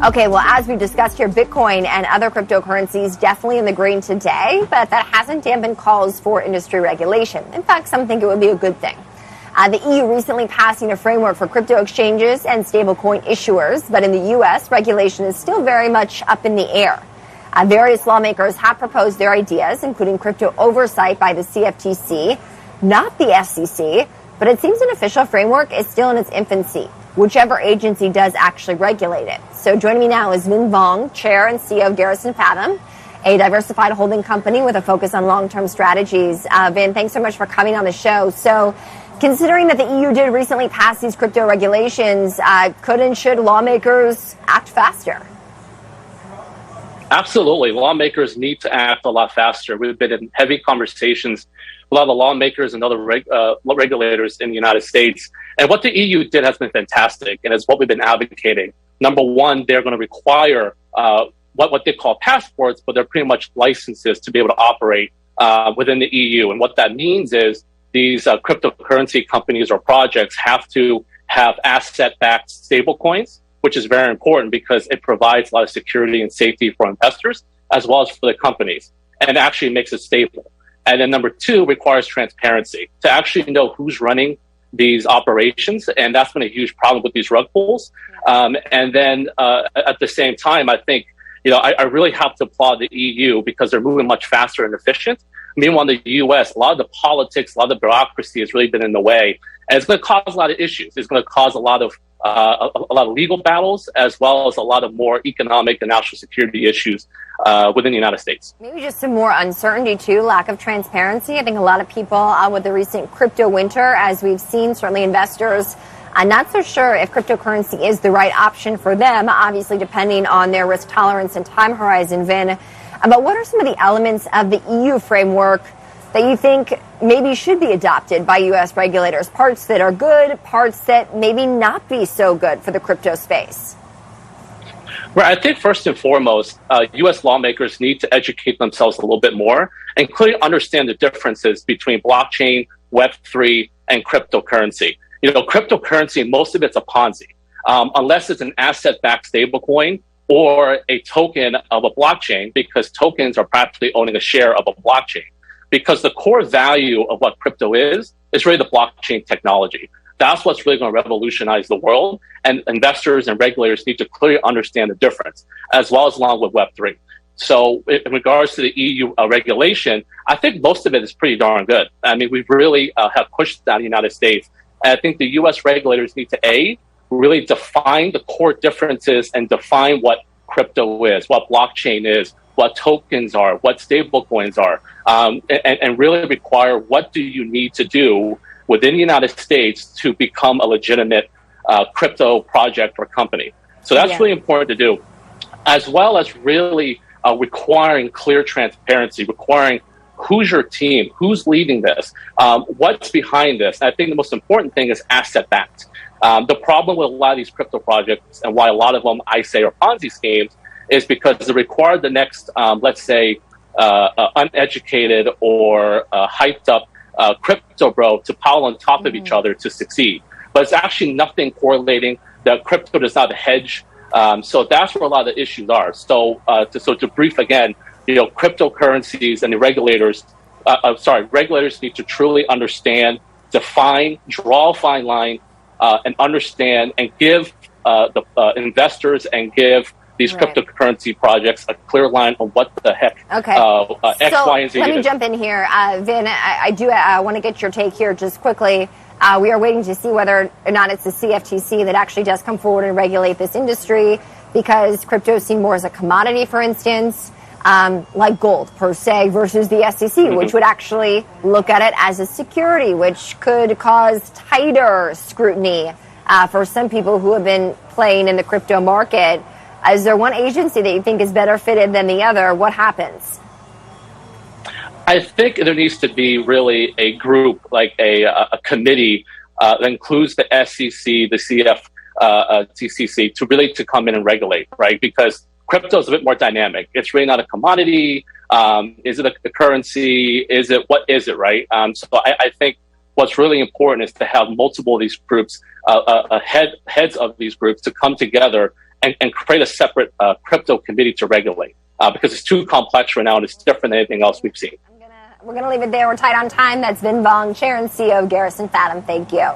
Okay, well, as we've discussed here, Bitcoin and other cryptocurrencies definitely in the green today, but that hasn't dampened calls for industry regulation. In fact, some think it would be a good thing. The EU recently passing a framework for crypto exchanges and stablecoin issuers, but in the U.S., regulation is still very much up in the air. Various lawmakers have proposed their ideas, including crypto oversight by the CFTC, not the SEC, but it seems an official framework is still in its infancy, whichever agency does actually regulate it. So joining me now is Vinh Vuong, Chair and CEO of Garrison Fathom, a diversified holding company with a focus on long-term strategies. Vinh, thanks so much for coming on the show. So considering that the EU did recently pass these crypto regulations, could and should lawmakers act faster? Absolutely. Lawmakers need to act a lot faster. We've been in heavy conversations with a lot of the lawmakers and other regulators in the United States. And what the EU did has been fantastic, and it's what we've been advocating. Number one, they're going to require what they call passports, but they're pretty much licenses to be able to operate within the EU. And what that means is these cryptocurrency companies or projects have to have asset-backed stablecoins, which is very important because it provides a lot of security and safety for investors as well as for the companies, and actually makes it stable. And then number two, requires transparency to actually know who's running these operations, and that's been a huge problem with these rug pulls. And then at the same time, I think I really have to applaud the EU because they're moving much faster and efficient. Meanwhile, in the U.S., a lot of the politics, a lot of the bureaucracy has really been in the way, and it's going to cause a lot of issues. It's going to cause a lot of legal battles, as well as a lot of more economic and national security issues within the United States. Maybe just some more uncertainty, too, lack of transparency. I think a lot of people with the recent crypto winter, as we've seen, certainly investors, not so sure if cryptocurrency is the right option for them, obviously depending on their risk tolerance and time horizon, Vinh. But what are some of the elements of the EU framework that you think maybe should be adopted by U.S. regulators? Parts that are good, parts that maybe not be so good for the crypto space? Well, I think first and foremost, U.S. lawmakers need to educate themselves a little bit more and clearly understand the differences between blockchain, Web3, and cryptocurrency. Cryptocurrency, most of it's a Ponzi. Unless it's an asset-backed stablecoin or a token of a blockchain, because tokens are practically owning a share of a blockchain. Because the core value of what crypto is really the blockchain technology. That's what's really going to revolutionize the world, and investors and regulators need to clearly understand the difference, as well as along with Web3. So in regards to the EU regulation, I think most of it is pretty darn good. I mean, we really have pushed that in the United States. And I think the U.S. regulators need to, really define the core differences and define what crypto is, what blockchain is, what tokens are, what stable coins are, and really require what do you need to do within the United States to become a legitimate crypto project or company. So that's really important to do, as well as really requiring clear transparency, requiring who's your team, who's leading this, what's behind this. And I think the most important thing is asset-backed. The problem with a lot of these crypto projects, and why a lot of them I say are Ponzi schemes, is because they require the next, let's say, uneducated or hyped up crypto bro to pile on top of each other to succeed. But it's actually nothing correlating. The crypto does not hedge. So that's where a lot of the issues are. So to brief again, cryptocurrencies and the regulators need to truly understand, define, draw a fine line, and understand and give the investors and give these cryptocurrency projects a clear line on what the heck X, Y, and Z let me jump in here. Vinh, I do want to get your take here just quickly. We are waiting to see whether or not it's the CFTC that actually does come forward and regulate this industry, because crypto is seen more as a commodity, for instance, like gold per se, versus the SEC, which would actually look at it as a security, which could cause tighter scrutiny for some people who have been playing in the crypto market. Is there one agency that you think is better fitted than the other? What happens? I think there needs to be really a group, like a committee that includes the SEC, the CFTC, to come in and regulate, right? Because crypto is a bit more dynamic. It's really not a commodity. Is it a currency? What is it, right? So I think what's really important is to have multiple of these groups, heads of these groups to come together and create a separate crypto committee to regulate because it's too complex right now and it's different than anything else we've seen. We're going to leave it there. We're tight on time. That's Vinh Vuong, Chair and CEO of Garrison Fathom. Thank you.